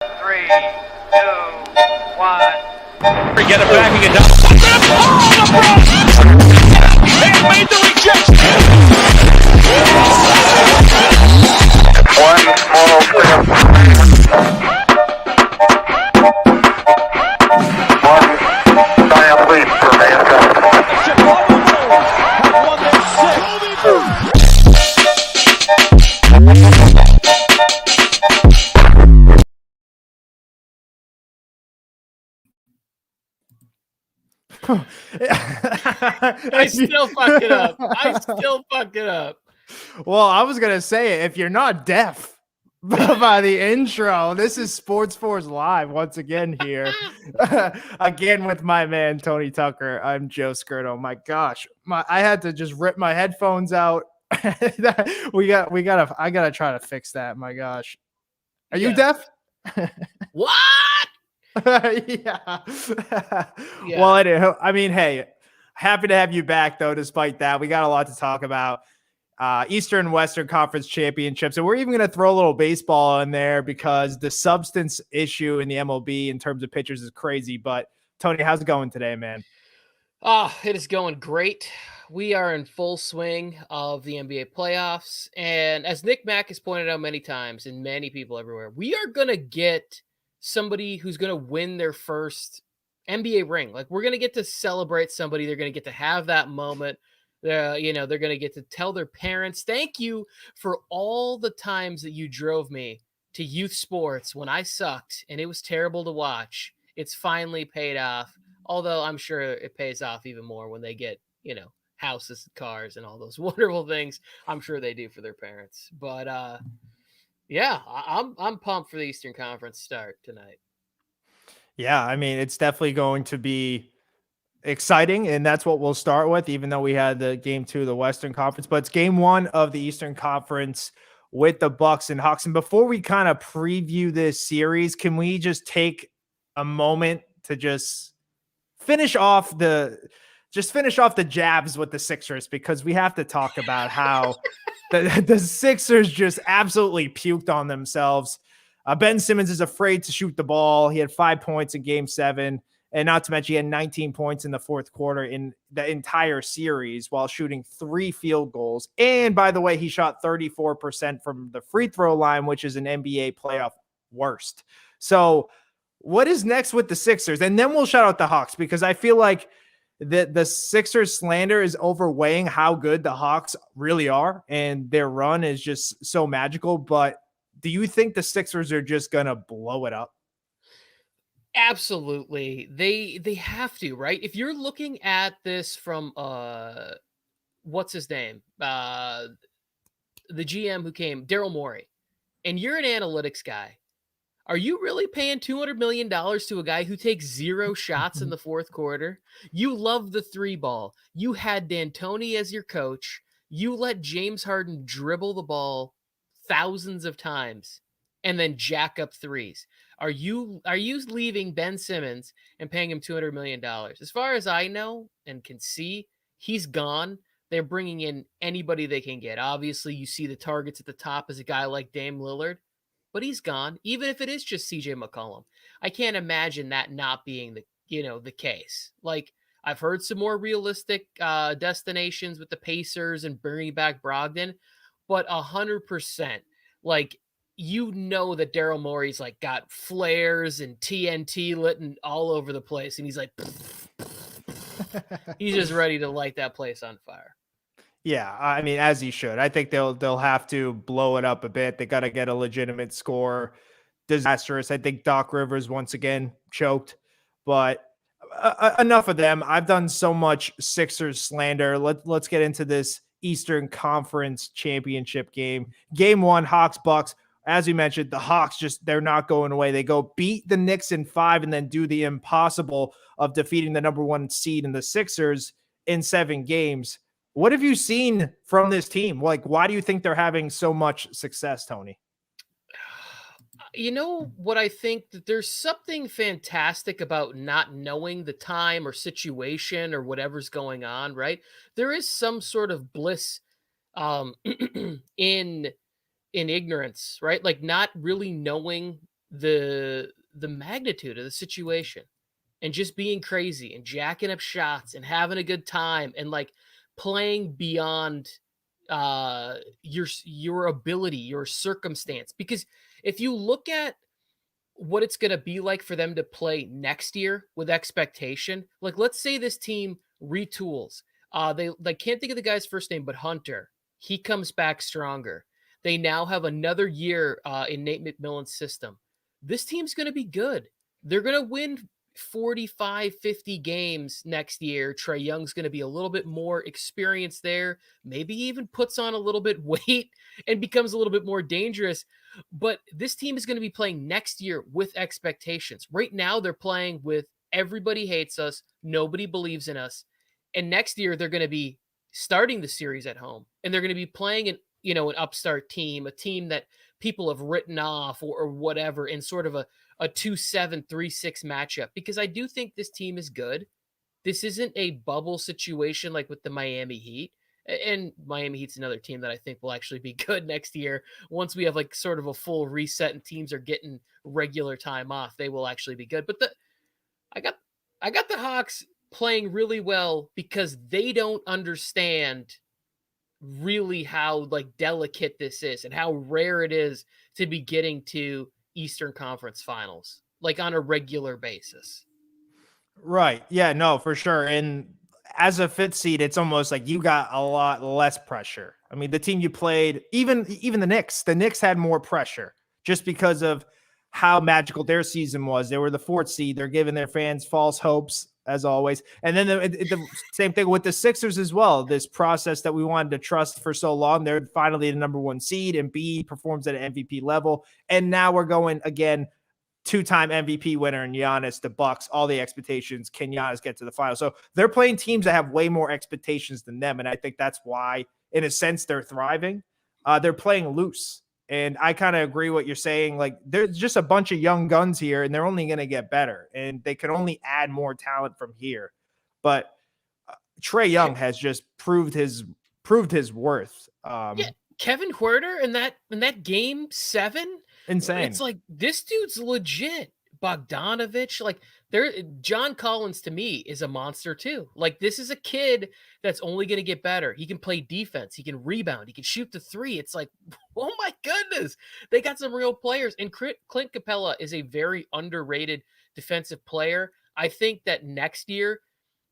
3, 2, 1. Get it back and get down. They made the rejection. One small step. One giant leap for mankind. Have won their I still fuck it up. Well, I was going to say, if you're not deaf by the intro, this is Sports Force Live once again here. Again with my man, Tony Tucker. I'm Joe Skirto. My gosh, I had to just rip my headphones out. I gotta try to fix that. My gosh. Are you deaf? What? Yeah. Well, I mean, hey, happy to have you back, though, despite that. We got a lot to talk about. Eastern and Western Conference Championships. And we're even going to throw a little baseball in there because the substance issue in the MLB in terms of pitchers is crazy. But, Tony, how's it going today, man? It is going great. We are in full swing of the NBA playoffs. And as Nick Mack has pointed out many times, and many people everywhere, we are going to get somebody who's going to win their first NBA ring. Like, we're going to get to celebrate somebody. They're going to get to have that moment. They're going to get to tell their parents, thank you for all the times that you drove me to youth sports when I sucked and it was terrible to watch. It's finally paid off. Although I'm sure it pays off even more when they get, houses, cars, and all those wonderful things. I'm sure they do for their parents. But I'm pumped for the Eastern Conference start tonight. Yeah, I mean, it's definitely going to be exciting, and that's what we'll start with, even though we had the game 2 of the Western Conference, but it's game 1 of the Eastern Conference with the Bucks and Hawks. And before we kind of preview this series, can we just take a moment to just finish off the jabs with the Sixers, because we have to talk about how the Sixers just absolutely puked on themselves. Ben Simmons is afraid to shoot the ball. He had 5 points in game 7. And not to mention, he had 19 points in the fourth quarter in the entire series while shooting 3 field goals. And by the way, he shot 34% from the free throw line, which is an NBA playoff worst. So what is next with the Sixers? And then we'll shout out the Hawks, because I feel like the Sixers slander is overweighing how good the Hawks really are. And their run is just so magical. But do you think the Sixers are just going to blow it up? Absolutely. They have to, right? If you're looking at this from what's his name? The GM who came, Daryl Morey, and you're an analytics guy. Are you really paying $200 million to a guy who takes 0 shots in the fourth quarter? You love the 3 ball. You had D'Antoni as your coach. You let James Harden dribble the ball thousands of times and then jack up threes. Are you leaving Ben Simmons and paying him $200 million? As far as I know and can see, he's gone. They're bringing in anybody they can get. Obviously, you see the targets at the top as a guy like Dame Lillard, but he's gone. Even if it is just CJ McCollum, I can't imagine that not being the case. Like, I've heard some more realistic destinations with the Pacers and bringing back Brogdon, but 100%, like, that Daryl Morey's like got flares and TNT lit all over the place, and he's like, he's just ready to light that place on fire. Yeah, I mean, as he should. I think they'll have to blow it up a bit. They got to get a legitimate score. Disastrous. I think Doc Rivers once again choked, but enough of them. I've done so much Sixers slander. Let's get into this Eastern Conference Championship game. Game 1, Hawks Bucks. As we mentioned, the Hawks they're not going away. They go beat the Knicks in 5 and then do the impossible of defeating the number 1 seed in the Sixers in 7 games. What have you seen from this team? Like, why do you think they're having so much success, Tony? You know what, I think that there's something fantastic about not knowing the time or situation or whatever's going on, right? There is some sort of bliss in ignorance, right? Like, not really knowing the magnitude of the situation and just being crazy and jacking up shots and having a good time and like playing beyond your ability, your circumstance. Because if you look at what it's going to be like for them to play next year with expectation, like let's say this team retools. They can't think of the guy's first name, but Hunter. He comes back stronger. They now have another year in Nate McMillan's system. This team's going to be good. They're going to win 45, 50 games next year. Trae Young's going to be a little bit more experienced there, maybe even puts on a little bit weight and becomes a little bit more dangerous. But this team is going to be playing next year with expectations. Right now, they're playing with everybody hates us, nobody believes in us. And next year, they're going to be starting the series at home, and they're going to be playing an upstart team, a team that people have written off or whatever, in sort of a 2-7, 3-6 matchup. Because I do think this team is good. This isn't a bubble situation like with the Miami Heat. And Miami Heat's another team that I think will actually be good next year. Once we have like sort of a full reset and teams are getting regular time off, they will actually be good. But I got the Hawks playing really well because they don't understand really how like delicate this is and how rare it is to be getting to Eastern Conference Finals like on a regular basis. Right. Yeah, no, for sure. And as a fifth seed, it's almost like you got a lot less pressure. I mean, the team you played, even the Knicks had more pressure just because of how magical their season was. They were the fourth seed. They're giving their fans false hopes as always. And then the same thing with the Sixers as well. This process that we wanted to trust for so long, they're finally the number one seed, and B performs at an MVP level. And now we're going again, two-time MVP winner in Giannis, the Bucks, all the expectations. Can Giannis get to the final? So they're playing teams that have way more expectations than them. And I think that's why, in a sense, they're thriving. They're playing loose. And I kind of agree what you're saying. Like, there's just a bunch of young guns here, and they're only going to get better. And they can only add more talent from here. But Trae Young has just proved his worth. Yeah, Kevin Huerter in that game 7, Insane. it's like this dude's legit. Bogdanovich, like John Collins to me is a monster too. Like this is a kid that's only going to get better. He can play defense, he can rebound, he can shoot the three. It's like, oh my goodness, they got some real players. And Clint Capella is a very underrated defensive player. I think that next year,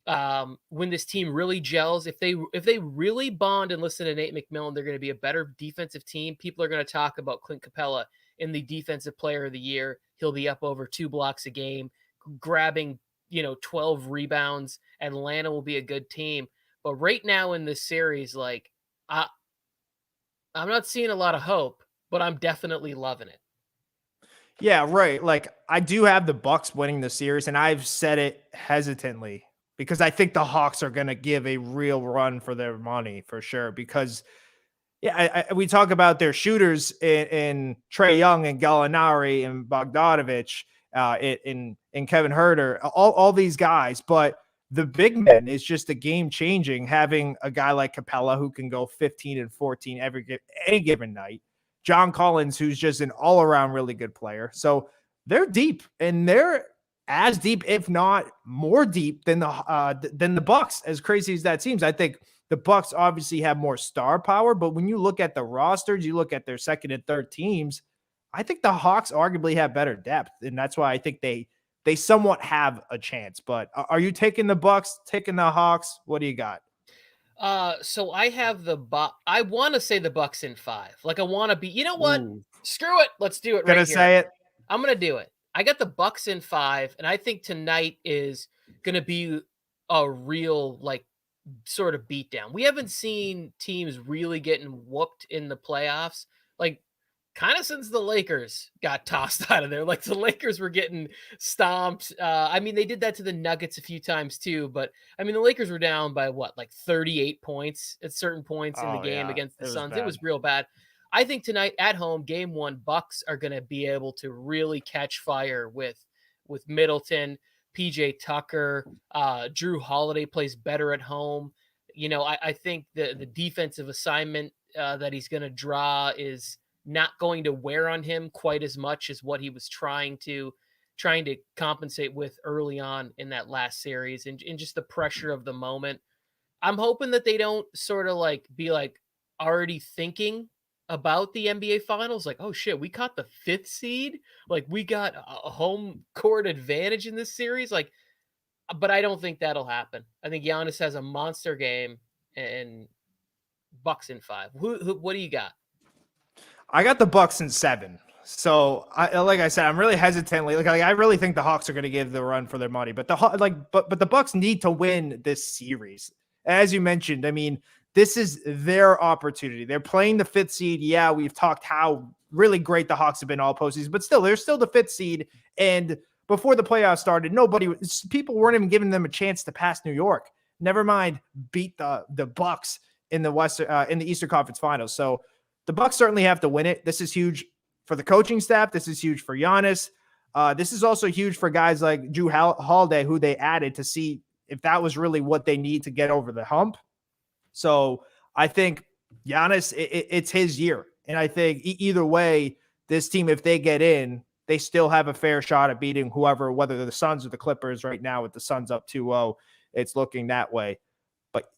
when this team really gels, if they really bond and listen to Nate McMillan, they're going to be a better defensive team. People are going to talk about Clint Capella in the defensive player of the year. He'll be up over 2 blocks a game, grabbing, 12 rebounds. Atlanta will be a good team. But right now in this series, like I'm not seeing a lot of hope, but I'm definitely loving it. Yeah, right. Like I do have the Bucks winning the series, and I've said it hesitantly because I think the Hawks are going to give a real run for their money for sure. Because we talk about their shooters in Trae Young and Gallinari and Bogdanovich, in Kevin Huerter, all these guys, but the big man is just a game changing. Having a guy like Capella who can go 15 and 14 any given night, John Collins, who's just an all around really good player. So they're deep, and they're as deep, if not more deep than the Bucks. As crazy as that seems, I think the Bucks obviously have more star power, but when you look at the rosters, you look at their second and third teams, I think the Hawks arguably have better depth, and that's why I think they somewhat have a chance. But are you taking the Bucks, taking the Hawks? What do you got? So I have I want to say the Bucks in 5. Like I want to be, you know what? Ooh. Screw it. Let's do it Gonna right here. say it. I'm going to do it. I got the Bucks in 5, and I think tonight is going to be a real like sort of beatdown. We haven't seen teams really getting whooped in the playoffs, like kind of since the Lakers got tossed out of there. Like the Lakers were getting stomped. I mean, they did that to the Nuggets a few times too, but I mean, the Lakers were down by what, like 38 points at certain points in the game against the Suns. It was real bad. I think tonight at home, game 1, Bucks are going to be able to really catch fire with Middleton, PJ Tucker, Drew Holiday plays better at home. I think the defensive assignment that he's going to draw is not going to wear on him quite as much as what he was trying to compensate with early on in that last series, and just the pressure of the moment. I'm hoping that they don't sort of like be like already thinking about the NBA finals, like, oh shit, we caught the 5th seed, like we got a home court advantage in this series, like. But I don't think that'll happen. I think Giannis has a monster game, and Bucks in 5. What do you got? I got the Bucks in 7. So like I said, I'm really hesitantly like I really think the Hawks are going to give the run for their money, but but the Bucks need to win this series. As you mentioned, I mean, this is their opportunity. They're playing the 5th seed. Yeah, we've talked how really great the Hawks have been all postseason, but still, they're still the 5th seed. And before the playoffs started, people weren't even giving them a chance to pass New York. Never mind beat the Bucks in the Eastern Conference Finals. So the Bucks certainly have to win it. This is huge for the coaching staff. This is huge for Giannis. This is also huge for guys like Drew Holiday, who they added to see if that was really what they need to get over the hump. So I think Giannis, it's his year. And I think either way, this team, if they get in, they still have a fair shot at beating whoever, whether they're the Suns or the Clippers. Right now with the Suns up 2-0, it's looking that way. But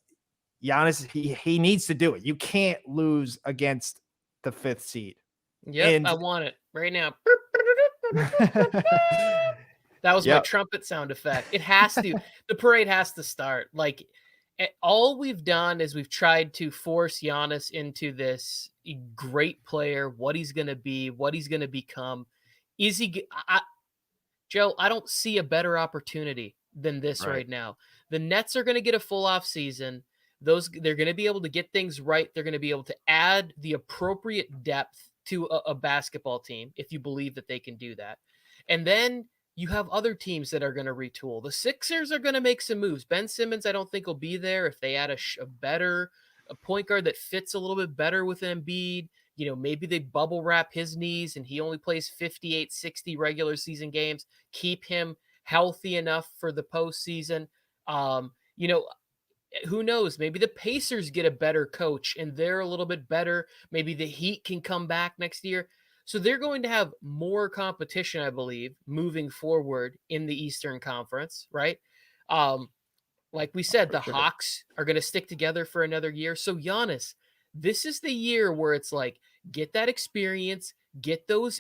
Giannis, he needs to do it. You can't lose against the 5th seed. Yep, I want it right now. That was my trumpet sound effect. It has to. The parade has to start. Like, all we've done is we've tried to force Giannis into this great player, what he's going to be, what he's going to become. Is he Joe, I don't see a better opportunity than this right now. The Nets are going to get a full off season. They're going to be able to get things right. They're going to be able to add the appropriate depth to a basketball team, if you believe that they can do that. And then you have other teams that are going to retool. The Sixers are going to make some moves. Ben Simmons, I don't think will be there. If they add a point guard that fits a little bit better with Embiid, maybe they bubble wrap his knees and he only plays 58, 60 regular season games, keep him healthy enough for the postseason. Who knows? Maybe the Pacers get a better coach and they're a little bit better. Maybe the Heat can come back next year. So they're going to have more competition, I believe, moving forward in the Eastern Conference, right? Like we said, the Hawks are going to stick together for another year. So Giannis, this is the year where it's like, get that experience, get those,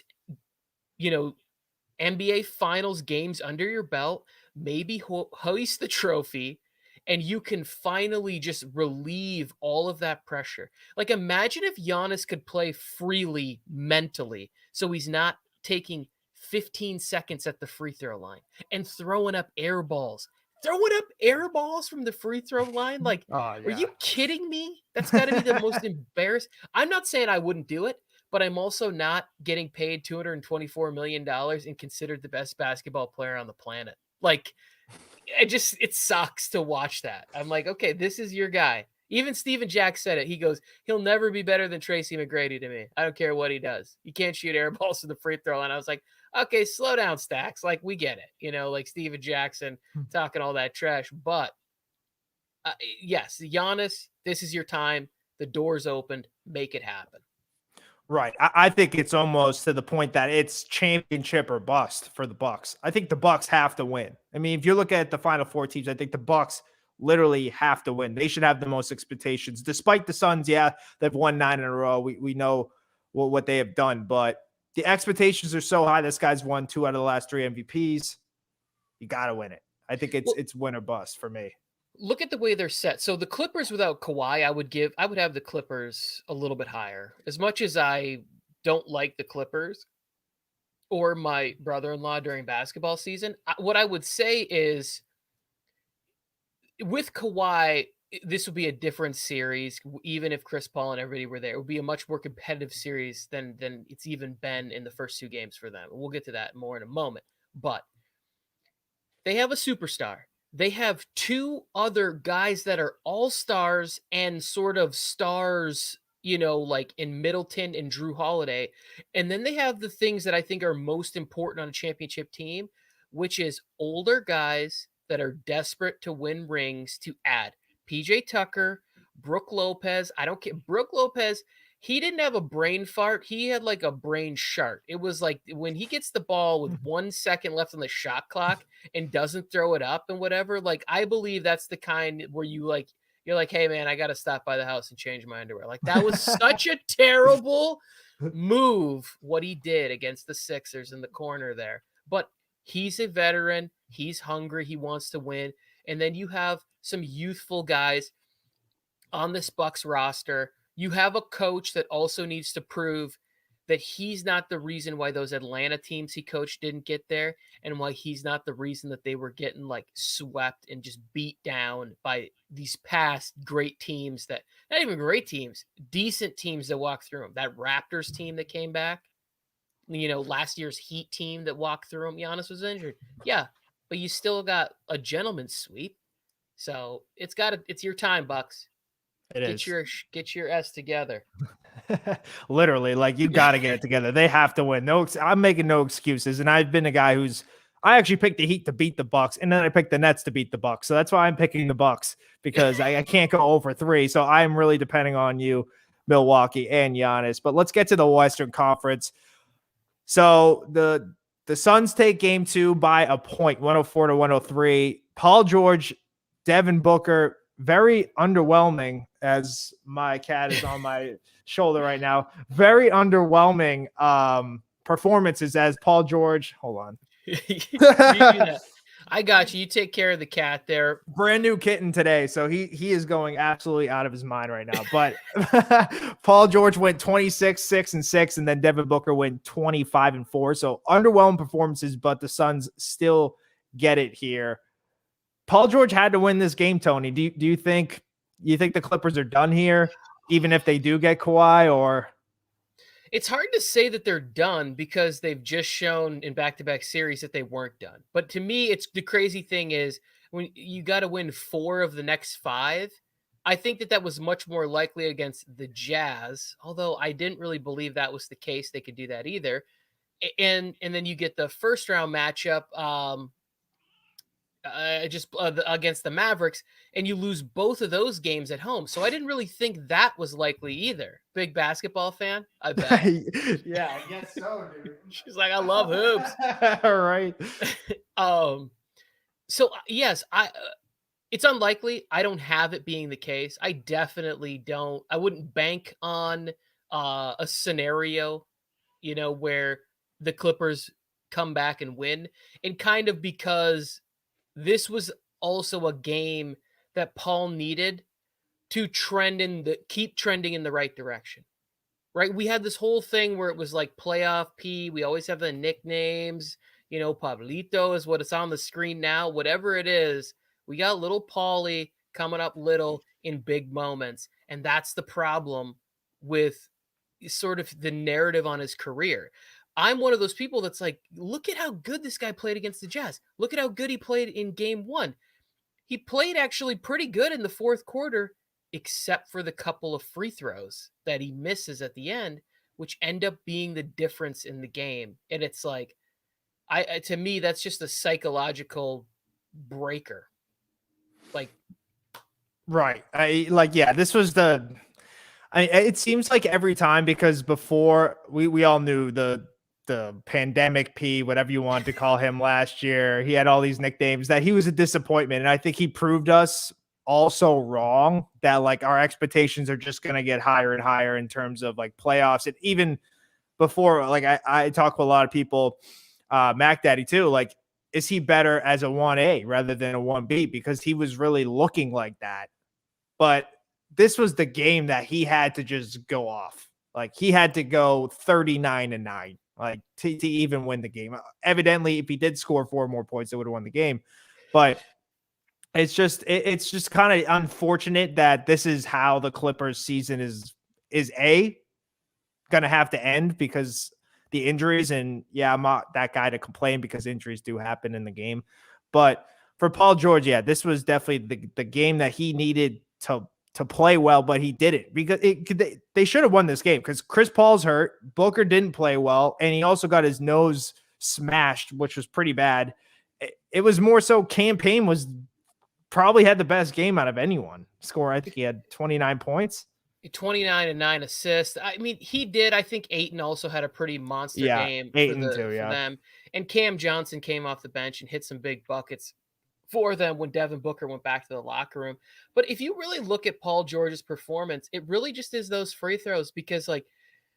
NBA Finals games under your belt, maybe hoist the trophy, and you can finally just relieve all of that pressure. Like, imagine if Giannis could play freely mentally, so he's not taking 15 seconds at the free throw line and throwing up air balls. Throwing up air balls from the free throw line? Like, Are you kidding me? That's got to be the most embarrassing. I'm not saying I wouldn't do it, but I'm also not getting paid $224 million and considered the best basketball player on the planet. Like, it sucks to watch that. I'm like, okay, this is your guy. Even Steven Jack said it. He goes, he'll never be better than Tracy McGrady to me. I don't care what he does. You can't shoot air balls to the free throw line. I was like, okay, slow down, Stacks. Like, we get it. Like Steven Jackson talking all that trash. But yes, Giannis, this is your time. The door's opened. Make it happen. Right. I think it's almost to the point that it's championship or bust for the Bucks. I think the Bucks have to win. I mean, if you look at the Final Four teams, I think the Bucks literally have to win. They should have the most expectations. Despite the Suns, they've won 9 in a row. We know what they have done, but the expectations are so high. This guy's won 2 out of the last 3 MVPs. You got to win it. I think it's win or bust for me. Look at the way they're set. So the Clippers without Kawhi, I would have the Clippers a little bit higher. As much as I don't like the Clippers or my brother-in-law during basketball season, what I would say is with Kawhi, this would be a different series. Even if Chris Paul and everybody were there, it would be a much more competitive series than it's even been in the first 2 games for them. We'll get to that more in a moment. But they have a superstar. They have 2 other guys that are all-stars and sort of stars, like in Middleton and Drew Holiday. And then they have the things that I think are most important on a championship team, which is older guys that are desperate to win rings to add. PJ Tucker, Brooke Lopez. I don't care. Brooke Lopez, he didn't have a brain fart. He had like a brain shart. It was like when he gets the ball with 1 second left on the shot clock and doesn't throw it up and whatever. Like, I believe that's the kind where you're like, hey man, I got to stop by the house and change my underwear. Like, that was such a terrible move what he did against the Sixers in the corner there. But he's a veteran. He's hungry. He wants to win. And then you have some youthful guys on this Bucks roster. You have a coach that also needs to prove that he's not the reason why those Atlanta teams he coached didn't get there, and why he's not the reason that they were getting like swept and just beat down by these past great teams, that not even great teams, decent teams that walked through them. That Raptors team that came back, last year's Heat team that walked through them. Giannis was injured. Yeah, but you still got a gentleman's sweep. So it's your time, Bucks. Get your S together. Literally, like, you got to get it together. They have to win. I'm making no excuses. And I've been a guy I actually picked the Heat to beat the Bucks, and then I picked the Nets to beat the Bucks. So that's why I'm picking the Bucks, because I can't go over 3. So I'm really depending on you, Milwaukee and Giannis. But let's get to the Western Conference. So the Suns take game 2 by a point, 104-103. Paul George, Devin Booker, very underwhelming, as my cat is on my shoulder right now. Very underwhelming performances as Paul George. Hold on. You do that. I got you. You take care of the cat there. Brand new kitten today, so he is going absolutely out of his mind right now. But Paul George went 26, 6, and 6, and then Devin Booker went 25 and 4. So underwhelming performances, but the Suns still get it here. Paul George had to win this game, Tony. Do you think the Clippers are done here, even if they do get Kawhi? Or it's hard to say that they're done, because they've just shown in back-to-back series that they weren't done. But to me, it's the crazy thing is when you got to win 4 of the next 5. I think that was much more likely against the Jazz, although I didn't really believe that was the case. They could do that either. And then you get the first round matchup against the Mavericks, and you lose both of those games at home. So I didn't really think that was likely either. Big basketball fan, I bet. Yeah, I guess so, dude. She's like, I love hoops. All right. So yes, it's unlikely. I don't have it being the case. I definitely don't. I wouldn't bank on a scenario, where the Clippers come back and win, and kind of because this was also a game that Paul needed to keep trending in the right direction, right? We had this whole thing where it was like playoff P. We always have the nicknames, Pablito is what it's on the screen now. Whatever it is, we got little Paulie coming up little in big moments. And that's the problem with sort of the narrative on his career. I'm one of those people that's like, look at how good this guy played against the Jazz. Look at how good he played in game 1. He played actually pretty good in the fourth quarter, except for the couple of free throws that he misses at the end, which end up being the difference in the game. And it's like, to me, that's just a psychological breaker. Like, right. This was it seems like every time, because before we all knew the pandemic P, whatever you want to call him, last year, he had all these nicknames, that he was a disappointment. And I think he proved us also wrong, that like our expectations are just going to get higher and higher in terms of like playoffs. And even before, like I talk with a lot of people, Mac Daddy too, like, is he better as a 1A rather than a 1B? Because he was really looking like that. But this was the game that he had to just go off. Like, he had to go 39-9, like to even win the game. Evidently, if he did score 4 more points, they would have won the game. But it's just kind of unfortunate that this is how the Clippers season is going to have to end, because the injuries. And yeah, I'm not that guy to complain, because injuries do happen in the game. But for Paul George, yeah, this was definitely the game that he needed to play well, but he didn't, because they should have won this game, because Chris Paul's hurt, Booker didn't play well, and he also got his nose smashed, which was pretty bad. It was more so Cam Payne probably had the best game out of anyone. I think he had 29 points. 29 and 9 assists. I mean, he did. I think Ayton also had a pretty monster Yeah, game 8 for and 2, for yeah. them. And Cam Johnson came off the bench and hit some big buckets for them when Devin Booker went back to the locker room. But if you really look at Paul George's performance, it really just is those free throws because like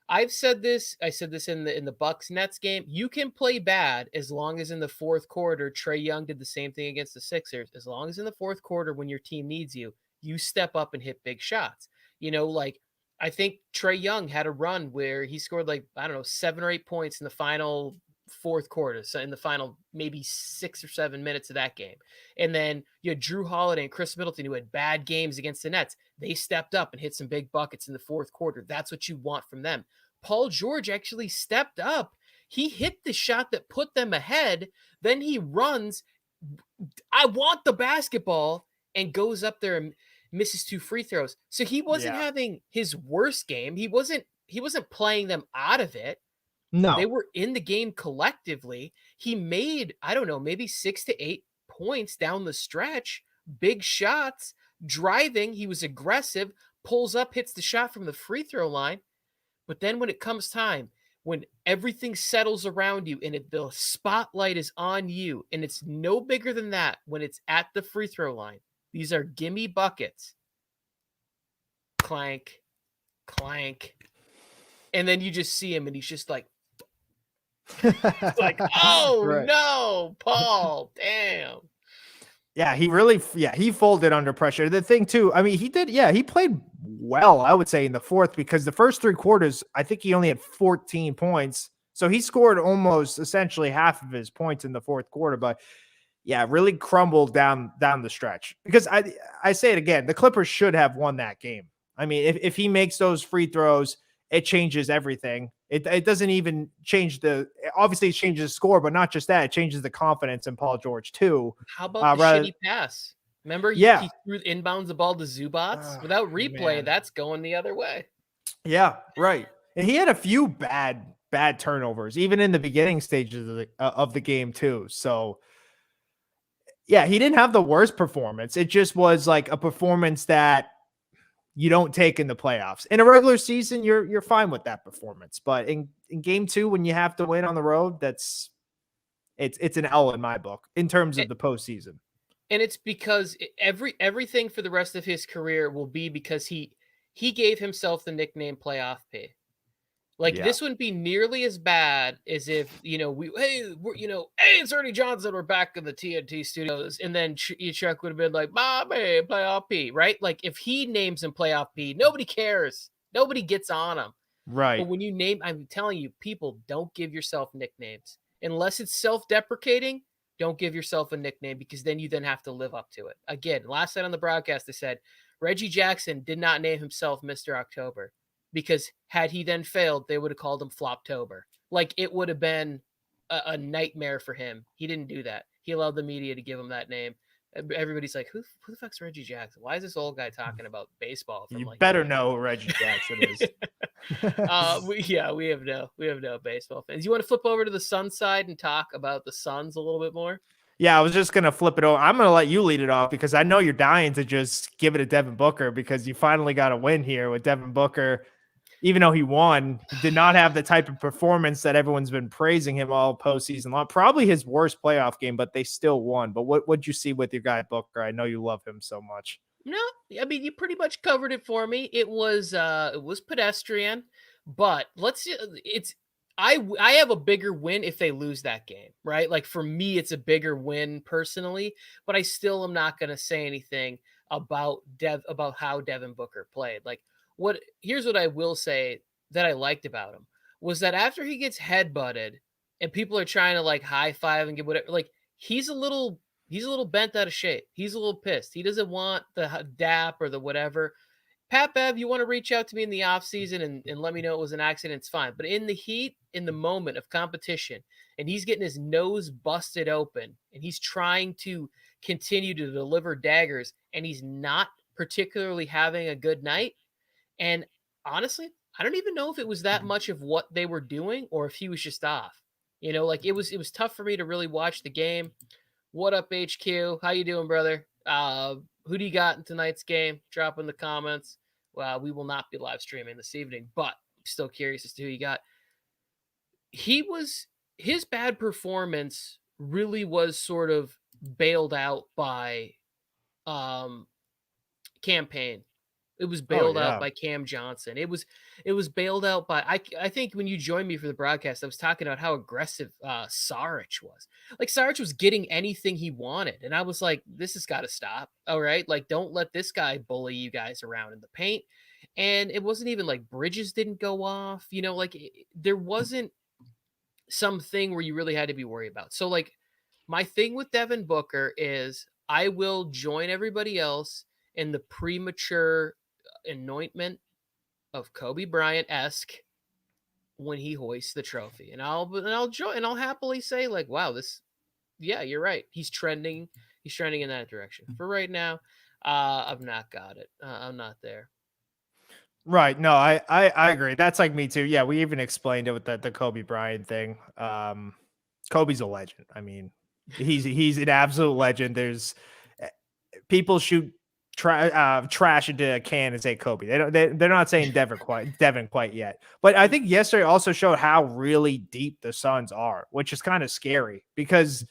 I said this in the Bucks Nets game. You can play bad as long as in the fourth quarter, Trae Young did the same thing against the Sixers. As long as in the fourth quarter, when your team needs you, you step up and hit big shots. Like I think Trae Young had a run where he scored like, I don't know, 7 or 8 points in the final fourth quarter. So in the final maybe 6 or 7 minutes of that game. And then you had Drew Holiday and Chris Middleton who had bad games against the Nets. They stepped up and hit some big buckets in the fourth quarter. That's what you want from them. Paul George actually stepped up. He hit the shot that put them ahead. Then he runs. I want the basketball and goes up there and misses 2 free throws. So he wasn't Yeah. having his worst game. He wasn't playing them out of it. They No. were in the game collectively. He made, I don't know, maybe 6 to 8 points down the stretch, big shots, driving. He was aggressive, pulls up, hits the shot from the free throw line. But then when it comes time, when everything settles around you and the spotlight is on you, and it's no bigger than that when it's at the free throw line, these are gimme buckets. Clank, clank. And then you just see him and he's just like, oh Right. no, Paul, damn. Yeah, he folded under pressure. The thing too, I mean, he played well, I would say, in the fourth, because the first 3 quarters, I think he only had 14 points. So he scored almost essentially half of his points in the fourth quarter, but yeah, really crumbled down the stretch. Because I say it again, the Clippers should have won that game. I mean, if he makes those free throws, it changes everything. It doesn't even change obviously it changes the score, but not just that, it changes the confidence in Paul George too. How about the Rather, shitty pass? Remember, yeah. he threw inbounds the ball to Zubats? Without replay, Man. that's going the other way. Yeah, right. And he had a few bad turnovers, even in the beginning stages of the game too. So yeah, he didn't have the worst performance. It just was like a performance that you don't take in the playoffs. In a regular season, you're fine with that performance. But in game 2, when you have to win on the road, it's an L in my book in terms of the postseason. And it's because everything for the rest of his career will be because he gave himself the nickname Playoff P. Like Yeah. this wouldn't be nearly as bad as if hey, it's Ernie Johnson, we're back in the TNT studios, and then Chuck would have been like, Bobby, Playoff P, right? Like if he names him Playoff P, nobody cares, nobody gets on him. Right. But when you name, I'm telling you, people, don't give yourself nicknames unless it's self-deprecating. Don't give yourself a nickname because then you have to live up to it. Again, last night on the broadcast, they said Reggie Jackson did not name himself Mr. October because had he then failed, they would have called him Floptober. Like it would have been a nightmare for him. He didn't do that. He allowed the media to give him that name. Everybody's like, who the fuck's Reggie Jackson? Why is this old guy talking about baseball? You better know who Reggie Jackson is. We have no baseball fans. You want to flip over to the Suns side and talk about the Suns a little bit more? Yeah, I was just going to flip it over. I'm going to let you lead it off because I know you're dying to just give it to Devin Booker because you finally got a win here with Devin Booker. Even though he won, he did not have the type of performance that everyone's been praising him all postseason long. Probably his worst playoff game, but they still won. But what'd you see with your guy Booker? I know you love him so much. No, I mean you pretty much covered it for me. It was pedestrian, but I have a bigger win if they lose that game, right? Like for me, it's a bigger win personally, but I still am not going to say anything about how Devin Booker played. Like here's what I will say that I liked about him was that after he gets headbutted and people are trying to like high five and get whatever, like he's a little bent out of shape. He's a little pissed. He doesn't want the dap or the whatever. Pat Bev, you want to reach out to me in the offseason and let me know it was an accident, it's fine. But in the heat, in the moment of competition, and he's getting his nose busted open, and he's trying to continue to deliver daggers, and he's not particularly having a good night. And honestly, I don't even know if it was that much of what they were doing or if he was just off. Like it was tough for me to really watch the game. What up, HQ? How you doing, brother? Who do you got in tonight's game? Drop in the comments. Well, we will not be live streaming this evening, but I'm still curious as to who you got. His bad performance really was sort of bailed out by campaign. It was Oh bailed out yeah. by Cam Johnson. It was bailed out by I think when you joined me for the broadcast, I was talking about how aggressive Saric was. Like Saric was getting anything he wanted, and I was like, this has got to stop. All right, like don't let this guy bully you guys around in the paint. And it wasn't even like Bridges didn't go off. Like there wasn't something where you really had to be worried about. So like my thing with Devin Booker is I will join everybody else in the premature anointment of Kobe Bryant-esque when he hoists the trophy. And I'll join and I'll happily say like, wow, yeah, you're right. He's trending in that direction. For right now, I've not got it. I'm not there. Right. No, I agree. That's like me too. Yeah, we even explained it with the Kobe Bryant thing. Kobe's a legend. I mean, he's an absolute legend. There's people shoot trash into a can and say Kobe. They're not saying Devin quite yet. But I think yesterday also showed how really deep the Suns are, which is kind of scary because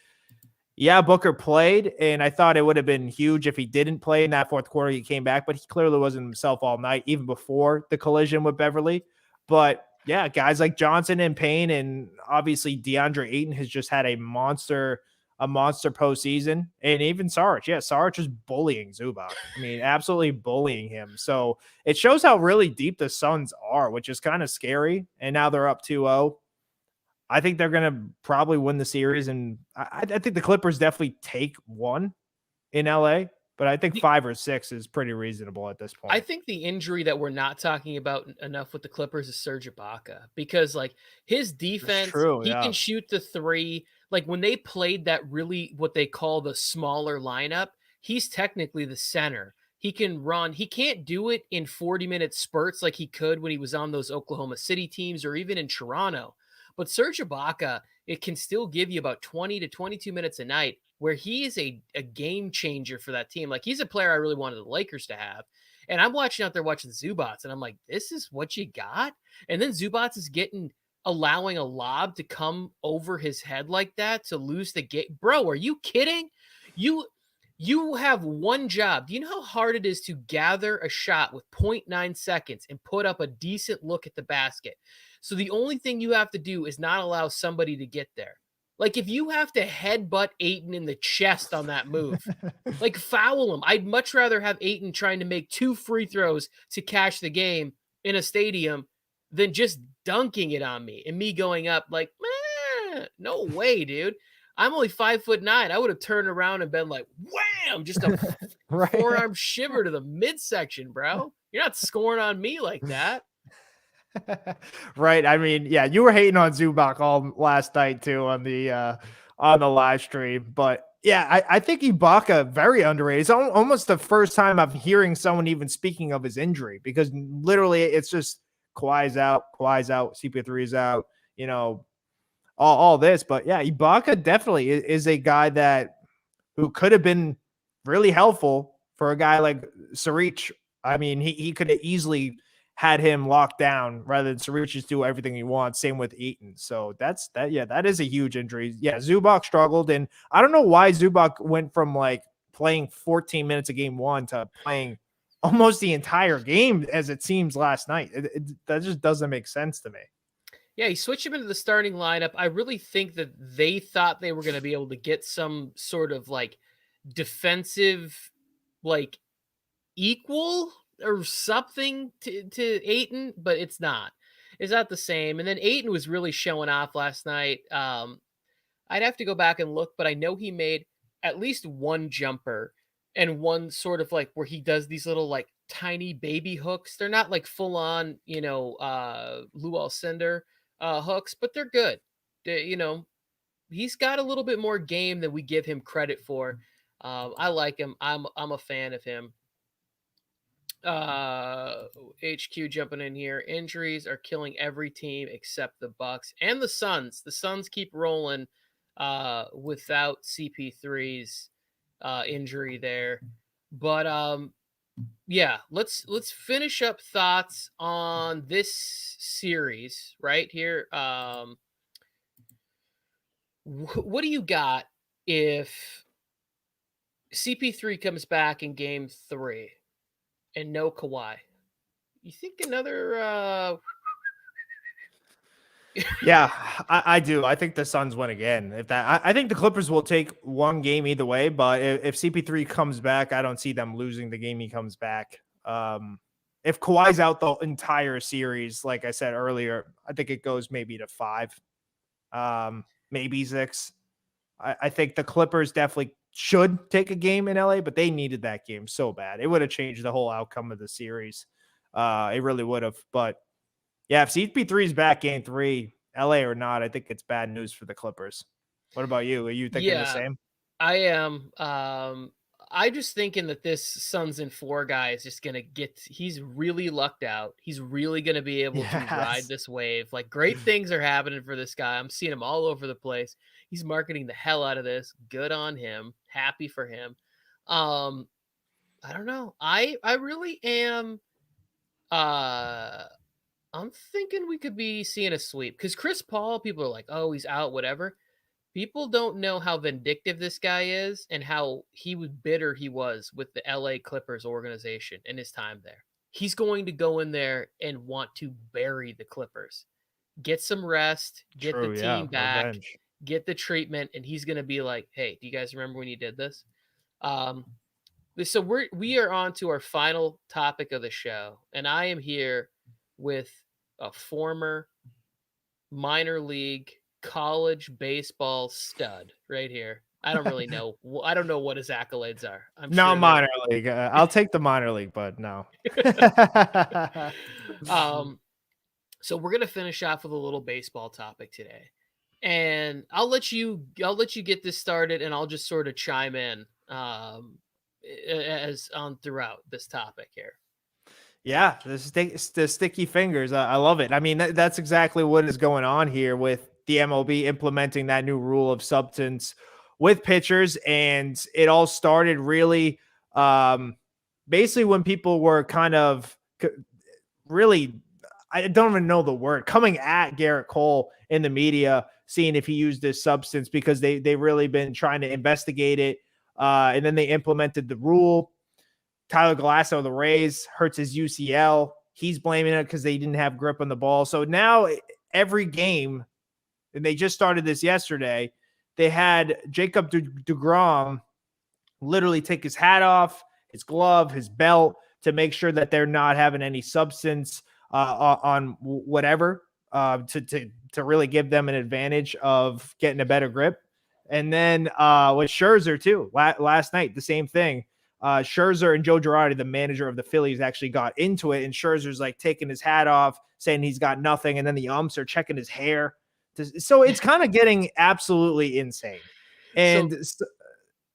yeah, Booker played, and I thought it would have been huge if he didn't play in that fourth quarter. He came back, but he clearly wasn't himself all night, even before the collision with Beverly. But yeah, guys like Johnson and Payne, and obviously DeAndre Ayton has just had a monster postseason, and even Saric. Yeah, Saric is bullying Zubac. I mean, absolutely bullying him. So it shows how really deep the Suns are, which is kind of scary. And now they're up 2-0. I think they're going to probably win the series, and I think the Clippers definitely take one in LA, but I think 5 or 6 is pretty reasonable at this point. I think the injury that we're not talking about enough with the Clippers is Serge Ibaka because like his defense, true, he yeah. can shoot the three. Like when they played that really what they call the smaller lineup, he's technically the center. He can run. He can't do it in 40-minute spurts like he could when he was on those Oklahoma City teams or even in Toronto. But Serge Ibaka, it can still give you about 20 to 22 minutes a night where he is a game changer for that team. Like he's a player I really wanted the Lakers to have. And I'm watching out there watching Zubats, and I'm like, this is what you got? And then Zubats is allowing a lob to come over his head like that to lose the game. Bro, are you kidding? You have one job. Do you know how hard it is to gather a shot with 0.9 seconds and put up a decent look at the basket? So the only thing you have to do is not allow somebody to get there. Like if you have to headbutt Ayton in the chest on that move, like foul him. I'd much rather have Ayton trying to make 2 free throws to cash the game in a stadium than just dunking it on me and me going up like, no way, dude. I'm only 5'9". I would have turned around and been like, wham, just a Right. forearm shiver to the midsection, bro. You're not scoring on me like that. Right. I mean, yeah, you were hating on Zubac all last night too on the live stream, but yeah, I think Ibaka very underrated. It's almost the first time I'm hearing someone even speaking of his injury because literally it's just Kawhi's out, CP3 is out, all this. But yeah, Ibaka definitely is a guy who could have been really helpful for a guy like Saric. I mean, he could have easily had him locked down rather than Saric just do everything he wants. Same with Ayton. So that is a huge injury. Yeah, Zubac struggled, and I don't know why Zubac went from like playing 14 minutes of game one to playing almost the entire game as it seems last night. That just doesn't make sense to me. Yeah, he switched him into the starting lineup. I really think that they thought they were going to be able to get some sort of like defensive, like equal or something to Ayton, but it's not. It's not the same. And then Ayton was really showing off last night. I'd have to go back and look, but I know he made at least one jumper and one sort of like where he does these little like tiny baby hooks. They're not like full on, Lou Alcindor hooks, but they're good. He's got a little bit more game than we give him credit for. I like him. I'm a fan of him. HQ jumping in here. Injuries are killing every team except the Bucks and the Suns. The Suns keep rolling without CP3's injury there. But Yeah, let's finish up thoughts on this series right here. What do you got if CP3 comes back in game 3 and no Kawhi? You think another Yeah, I do. I think the Suns win again. If that, I think the Clippers will take one game either way. But if CP3 comes back, I don't see them losing the game he comes back. If Kawhi's out the entire series, like I said earlier, I think it goes maybe to 5, maybe 6. I think the Clippers definitely should take a game in LA, but they needed that game so bad. It would have changed the whole outcome of the series. It really would have. But yeah, if CP3 is back game 3, LA or not, I think it's bad news for the Clippers. What about you? Are you thinking the yeah, same? I am. I just thinking that this Suns in 4 guy is just gonna get. He's really lucked out. He's really gonna be able to ride Yes. this wave. Like great things are happening for this guy. I'm seeing him all over the place. He's marketing the hell out of this. Good on him. Happy for him. Um, I don't know. I really am. Uh, I'm thinking we could be seeing a sweep because Chris Paul. People are like, oh, he's out. Whatever. People don't know how vindictive this guy is and how bitter he was with the LA Clippers organization in his time there. He's going to go in there and want to bury the Clippers. Get some rest, get the True, yeah. team back, Revenge. get the treatment, and he's going to be like, "Hey, do you guys remember when you did this?" Um, so we are on to our final topic of the show, and I am here with a former minor league college baseball stud right here. I don't really know. I don't know what his accolades are. I'm No sure they're minor league. I'll take the minor league, but no. um so we're going to finish off with a little baseball topic today. And I'll let you get this started and I'll just sort of chime in as on throughout this topic here. Yeah, the sticky fingers. I love it. I mean, that's exactly what is going on here with the MLB implementing that new rule of substance with pitchers. And it all started really basically when people were kind of really, I don't even know the word, coming at Garrett Cole in the media, seeing if he used this substance because they really been trying to investigate it. And then they implemented the rule. Tyler Glasso of the Rays hurts his UCL. He's blaming it because they didn't have grip on the ball. So now every game, and they just started this yesterday, they had Jacob DeGrom literally take his hat off, his glove, his belt to make sure that they're not having any substance on whatever to really give them an advantage of getting a better grip. And then with Scherzer too, last night, the same thing. Scherzer and Joe Girardi, the manager of the Phillies, actually got into it, and Scherzer's like taking his hat off, saying he's got nothing, and then the umps are checking his hair. So it's kind of getting absolutely insane. And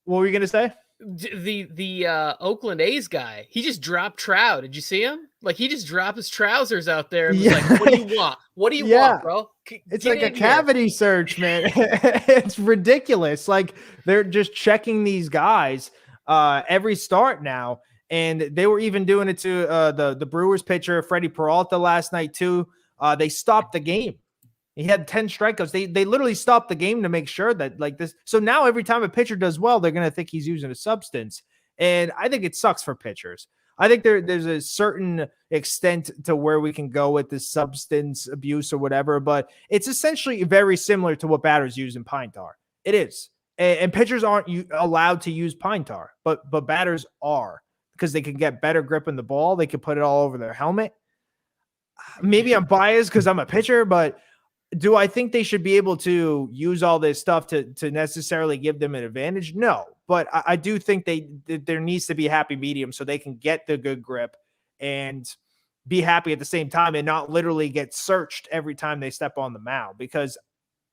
what were you gonna say? The Oakland A's guy, he just dropped Trow. Did you see him? Like he just dropped his trousers out there and was like, "What do you want? What do you want, bro?" It's like a cavity search, man. It's ridiculous. Like they're just checking these guys every start now. And they were even doing it to the Brewers pitcher, Freddie Peralta, last night too. They stopped the game. He had 10 strikeouts. They literally stopped the game to make sure that like this. So now every time a pitcher does well, they're going to think he's using a substance. And I think it sucks for pitchers. I think there's a certain extent to where we can go with this substance abuse or whatever, but it's essentially very similar to what batters use in pine tar. It is. And pitchers aren't allowed to use pine tar, but batters are because they can get better grip in the ball. They can put it all over their helmet. Maybe I'm biased because I'm a pitcher, but do I think they should be able to use all this stuff to necessarily give them an advantage? No, but I do think there needs to be a happy medium so they can get the good grip and be happy at the same time and not literally get searched every time they step on the mound. Because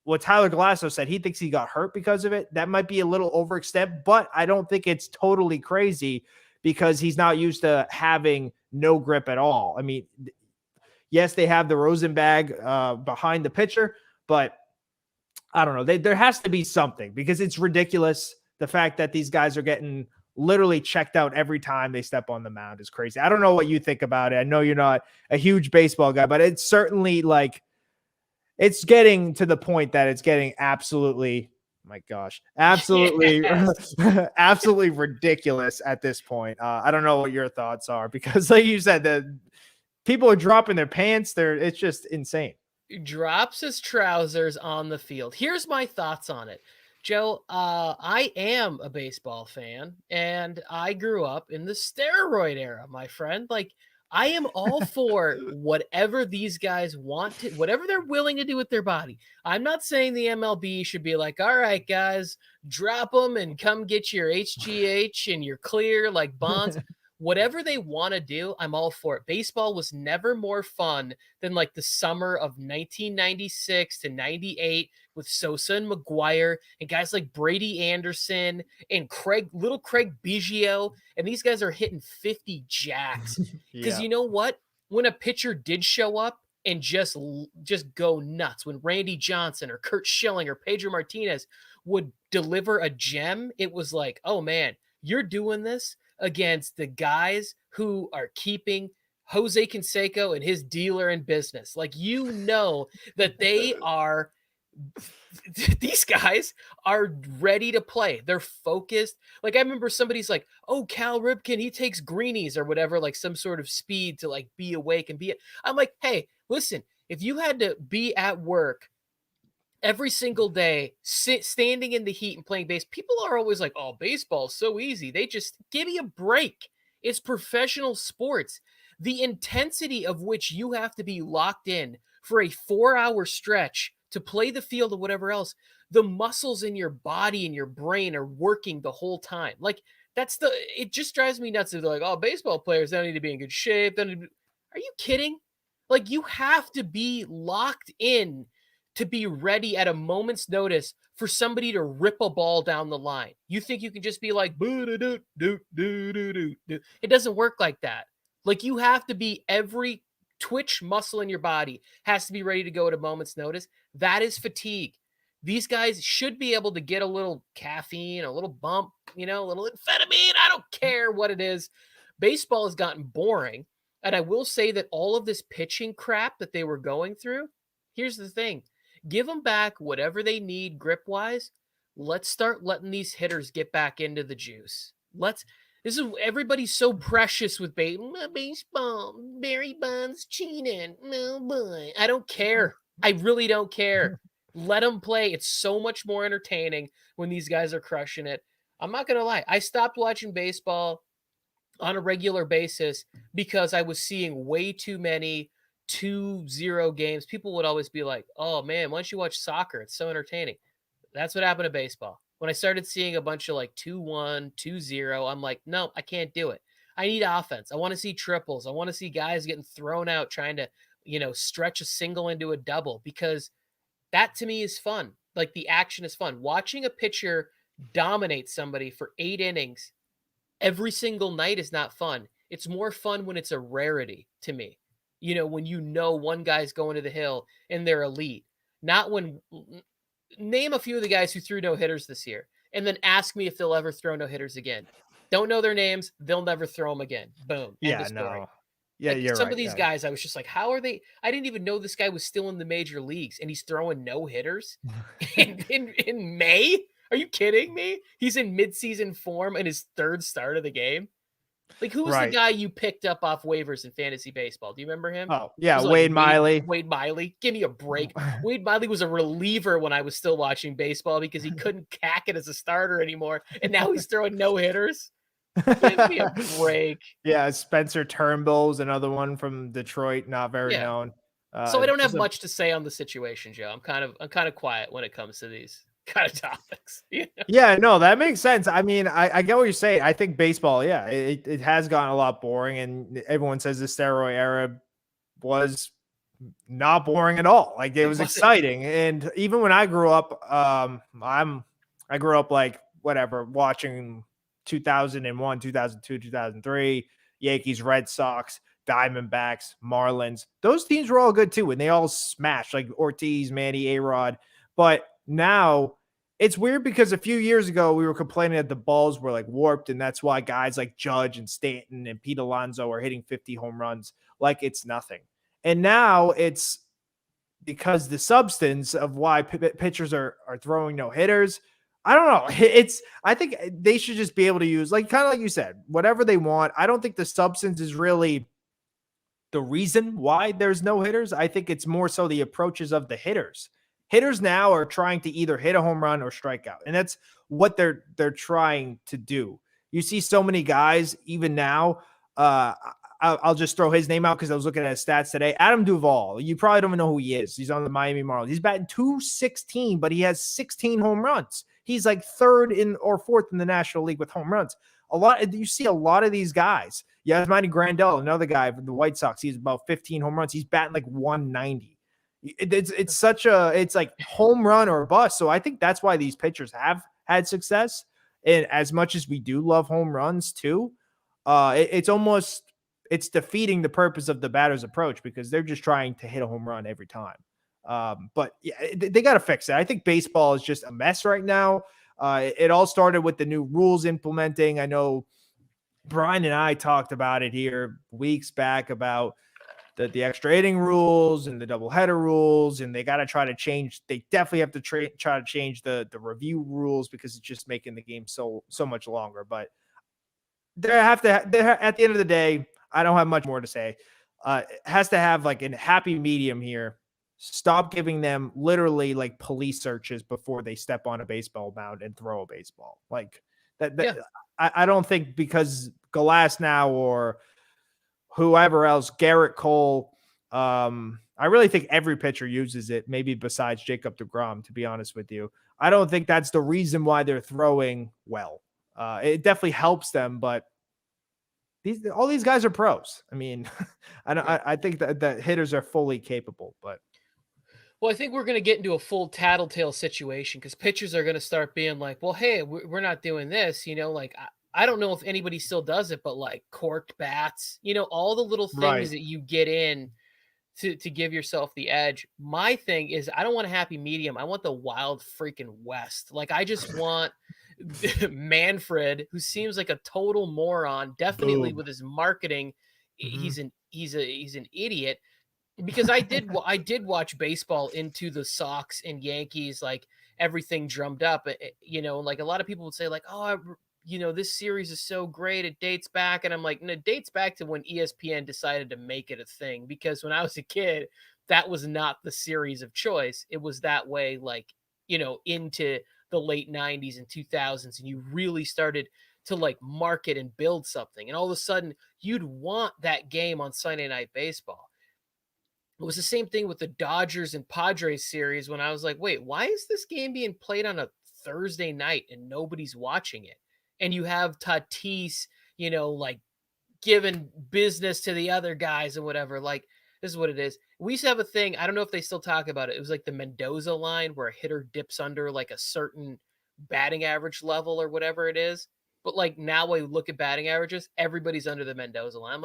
what Tyler Glasso said, he thinks he got hurt because of it. That might be a little overextend, but I don't think it's totally crazy because he's not used to having no grip at all. I mean, yes, they have the Rosenbag behind the pitcher, but I don't know. There has to be something because it's ridiculous. The fact that these guys are getting literally checked out every time they step on the mound is crazy. I don't know what you think about it. I know you're not a huge baseball guy, but it's certainly like it's getting to the point that it's getting absolutely, my gosh, absolutely, Yes. absolutely ridiculous at this point. I don't know what your thoughts are because, like you said, the people are dropping their pants. It's just insane. Drops his trousers on the field. Here's my thoughts on it. Joe, I am a baseball fan and I grew up in the steroid era, my friend. Like, I am all for whatever these guys want to, whatever they're willing to do with their body. I'm not saying the MLB should be like, all right, guys, drop them and come get your HGH and you're clear like Bonds. Whatever they want to do, I'm all for it. Baseball was never more fun than like the summer of 1996 to 98 with Sosa and McGuire and guys like Brady Anderson and little Craig Biggio. And these guys are hitting 50 jacks. Because Yeah. you know what? When a pitcher did show up and just go nuts, when Randy Johnson or Kurt Schilling or Pedro Martinez would deliver a gem, it was like, oh man, you're doing this against the guys who are keeping Jose Canseco and his dealer in business. Like, you know that they are these guys are ready to play. They're focused. Like, I remember somebody's like, oh, Cal Ripken, he takes greenies or whatever, like some sort of speed to like be awake and I'm like, hey, listen, if you had to be at work every single day, standing in the heat and playing base, people are always like, oh, baseball's so easy. They just give me a break. It's professional sports. The intensity of which you have to be locked in for a 4-hour stretch to play the field or whatever else, the muscles in your body and your brain are working the whole time. Like, it just drives me nuts. They're like, oh, baseball players don't need to be in good shape. Are you kidding? Like, you have to be locked in to be ready at a moment's notice for somebody to rip a ball down the line. You think you can just be like, it doesn't work like that. Like, you have to be, every twitch muscle in your body has to be ready to go at a moment's notice. That is fatigue. These guys should be able to get a little caffeine, a little bump, a little amphetamine. I don't care what it is. Baseball has gotten boring. And I will say that all of this pitching crap that they were going through, here's the thing. Give them back whatever they need grip-wise. Let's start letting these hitters get back into the juice. Everybody's so precious with baseball. Barry Bonds cheating. No boy. I don't care. I really don't care. Let them play. It's so much more entertaining when these guys are crushing it. I'm not going to lie. I stopped watching baseball on a regular basis because I was seeing way too many 2-0 games. People would always be like, oh man, why don't you watch soccer? It's so entertaining. That's what happened to baseball. When I started seeing a bunch of like 2-1, 2-0, I'm like, no, I can't do it. I need offense. I want to see triples. I want to see guys getting thrown out trying to, stretch a single into a double, because that to me is fun. Like, the action is fun. Watching a pitcher dominate somebody for 8 innings every single night is not fun. It's more fun when it's a rarity to me. When one guy's going to the hill and they're elite. Not when name a few of the guys who threw no hitters this year and then ask me if they'll ever throw no hitters again. Don't know their names. They'll never throw them again. Boom. End of story. No. Yeah, like, you're some right. of these guys, I was just like, how are they? I didn't even know this guy was still in the major leagues and he's throwing no hitters in May. Are you kidding me? He's in midseason form in his 3rd start of the game. Like, who was the guy you picked up off waivers in fantasy baseball? Do you remember him? Oh, yeah, Like Wade Miley. Wade Miley. Give me a break. Wade Miley was a reliever when I was still watching baseball because he couldn't cack it as a starter anymore. And now he's throwing no hitters. Give me a break. Yeah, Spencer Turnbull's another one from Detroit, not very known. So I don't have much to say on the situation, Joe. I'm kind of quiet when it comes to these kind of topics. Yeah, no, that makes sense. I mean, I get what you're saying. I think baseball, it has gotten a lot boring, and everyone says the steroid era was not boring at all. Like, it was exciting. And even when I grew up, I grew up like whatever, watching 2001, 2002, 2003, Yankees, Red Sox, Diamondbacks, Marlins. Those teams were all good too, and they all smashed, like Ortiz, Manny, A-Rod. But now it's weird because a few years ago we were complaining that the balls were like warped, and that's why guys like Judge and Stanton and Pete Alonso are hitting 50 home runs like it's nothing. And now it's because the substance of why pitchers are throwing no hitters. I don't know. I think they should just be able to use, like, kind of like you said, whatever they want. I don't think the substance is really the reason why there's no hitters. I think it's more so the approaches of the hitters. Hitters now are trying to either hit a home run or strike out, and that's what they're trying to do. You see so many guys even now. I'll just throw his name out because I was looking at his stats today. Adam Duvall. You probably don't even know who he is. He's on the Miami Marlins. He's batting 216, but he has 16 home runs. He's like third in or fourth in the National League with home runs. You see a lot of these guys. Yasmani Grandal, another guy from the White Sox. He's about 15 home runs. He's batting like 190. It's like home run or bust. So I think that's why these pitchers have had success. And as much as we do love home runs too, it's defeating the purpose of the batter's approach because they're just trying to hit a home run every time. But yeah, they got to fix it. I think baseball is just a mess right now. It all started with the new rules implementing. I know Brian and I talked about it here weeks back about the extra inning rules and the doubleheader rules, and they got to try to change. They definitely have to try to change the review rules because it's just making the game so much longer. But at the end of the day, I don't have much more to say. It has to have like a happy medium here. Stop giving them literally like police searches before they step on a baseball mound and throw a baseball like that. Yeah. I don't think because Glass now or whoever else, Garrett Cole. I really think every pitcher uses it, maybe besides Jacob deGrom, to be honest with you. I don't think that's the reason why they're throwing well. It definitely helps them, but all these guys are pros. I mean, I think that hitters are fully capable, but. Well, I think we're going to get into a full tattletale situation because pitchers are going to start being like, well, hey, we're not doing this. Like I don't know if anybody still does it, but like corked bats, all the little things Right. that you get in to give yourself the edge. My thing is I don't want a happy medium. I want the wild freaking West. Like I just want Manfred, who seems like a total moron, definitely Boom. with his marketing. Mhm. He's an idiot. Because I did watch baseball into the Sox and Yankees, like everything drummed up, like a lot of people would say like, oh, this series is so great. It dates back. And I'm like, no, it dates back to when ESPN decided to make it a thing. Because when I was a kid, that was not the series of choice. It was that way, like, into the late 90s and 2000s. And you really started to like market and build something. And all of a sudden you'd want that game on Sunday Night Baseball. It was the same thing with the Dodgers and Padres series when I was like, wait, why is this game being played on a Thursday night and nobody's watching it? And you have Tatis, like giving business to the other guys and whatever. Like, this is what it is. We used to have a thing. I don't know if they still talk about it. It was like the Mendoza line where a hitter dips under like a certain batting average level or whatever it is. But like now when we look at batting averages, everybody's under the Mendoza line. I'm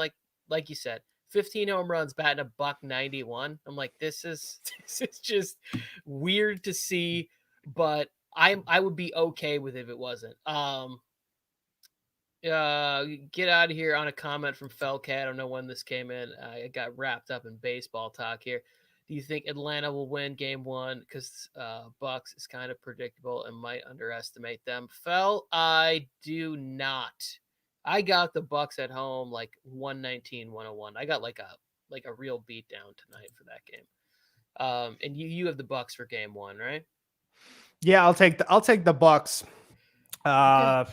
like you said, 15 home runs, batting $191. I'm like, this is just weird to see, but I would be okay with it if it wasn't. Get out of here on a comment from Felcat. I don't know when this came in. I got wrapped up in baseball talk here. Do you think Atlanta will win game one? Because Bucks is kind of predictable and might underestimate them. Fel, I do not. I got the Bucks at home like 119-101. I got like a real beat down tonight for that game. And you have the Bucks for game one, right? Yeah, I'll take the Bucks. Okay. I'll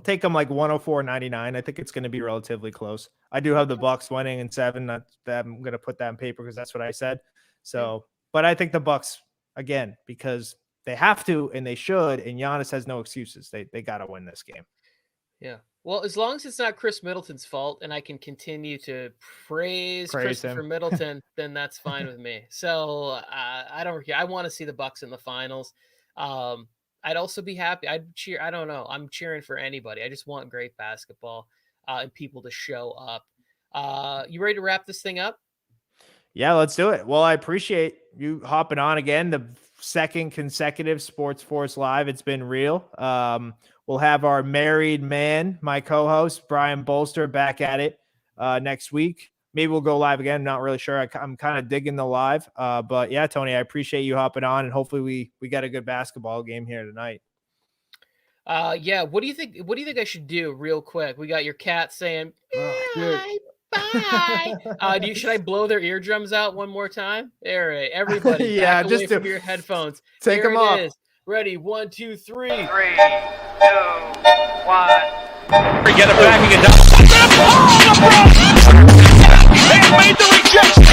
take them like 104-99. I think it's going to be relatively close. I do have the Bucks winning in 7. I'm going to put that on paper because that's what I said. So, but I think the Bucks again because they have to and they should. And Giannis has no excuses. They got to win this game. Yeah. Well, as long as it's not Chris Middleton's fault and I can continue to praise Christopher him. Middleton, then that's fine with me. So I don't care. I want to see the Bucks in the finals. I'd also be happy. I'd cheer. I don't know. I'm cheering for anybody. I just want great basketball and people to show up. You ready to wrap this thing up? Yeah, let's do it. Well, I appreciate you hopping on again. The second consecutive Sports Force Live. It's been real. We'll have our married man, my co-host, Brian Bolster, back at it next week. Maybe we'll go live again. Not really sure. I'm kind of digging the live. But yeah, Tony, I appreciate you hopping on, and hopefully we got a good basketball game here tonight. Yeah. What do you think? What do you think I should do real quick? We got your cat saying, bye, bye. Should I blow their eardrums out one more time? All right, everybody. Yeah, back just away from your headphones. take Here them it off. is. Ready? 1, 2, 3. 3, 2, 1. Get it back. He can dunk. Oh, LeBron! They made the rejection.